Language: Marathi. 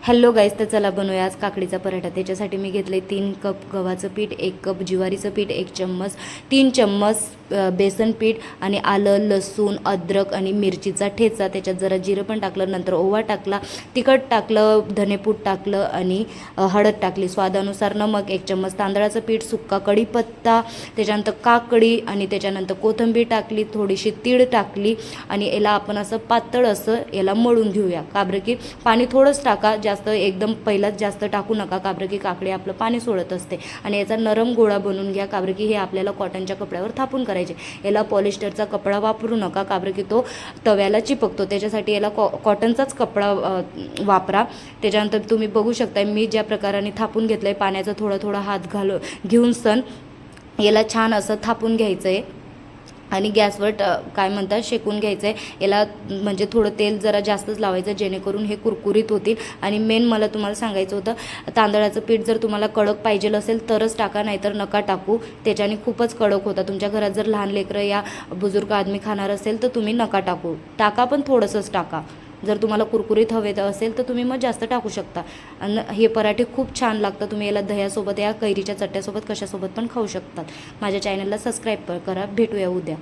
हॅलो गाईस, तर चला बनवूया आज काकडीचा पराठा। त्याच्यासाठी मी घेतले 3 कप गव्हाचं पीठ, 1 कप ज्वारीचं पीठ, 1 चम्मच 3 चम्मच बेसन पीठ आणि आलं, लसूण, अद्रक आणि मिरचीचा ठेचा। त्याच्यात जरा जिरं पण टाकलं, नंतर ओवा टाकला, तिखट टाकलं, धनेपूड टाकलं आणि हळद टाकली, स्वादानुसार नमक, 1 चम्मच तांदळाचं पीठ, सुक्का कढीपत्ता, त्याच्यानंतर काकडी आणि त्याच्यानंतर कोथिंबीर टाकली, थोडीशी तीळ टाकली आणि याला आपण असं पातळ असं याला मळून घेऊया। काबरं की पाणी थोडंच टाका, जास्त एकदम पहिलाच जास्त टाकू नका, काबरं की काकडी आपलं पाणी सोडत असते। आणि याचा नरम गोळा बनवून घ्या, काबरं की हे आपल्याला कॉटनच्या कपड्यावर थापून करायचे। याला पॉलिस्टरचा कपडा वापरू नका, काबरं की तो तव्याला चिपकतो। त्याच्यासाठी याला कॉटनचाच कपडा वापरा। त्याच्यानंतर तुम्ही बघू शकता मी ज्या प्रकाराने थापून घेतलं आहे, पाण्याचा थोडा थोडा हात घेऊन याला छान असं थापून घ्यायचं आहे आणि गॅसवर काय म्हणतात शेकून घ्यायचं आहे। याला म्हणजे थोडं तेल जरा जास्तच लावायचं, जेणेकरून हे कुरकुरीत होतील। आणि मेन मला तुम्हाला सांगायचं होतं, तांदळाचं पीठ जर तुम्हाला कडक पाहिजे असेल तरच टाका, नाहीतर नका टाकू, त्याच्याने खूपच कडक होतं। तुमच्या घरात जर लहान लेकरं या बुजुर्ग आदमी खाणार असेल तर तुम्ही नका टाका, पण थोडंसंच टाका। जर तुम्हाला कुरकुरीत हवे असेल तर तुम्ही मग जास्त टाकू शकता। आणि हे पराठे खूप छान लागतात, तुम्ही याला दह्यासोबत या कैरीच्या चट्ट्यासोबत कशासोबत पण खाऊ शकतात। माझ्या चॅनलला सबस्क्राईब करा, भेटूया उद्या।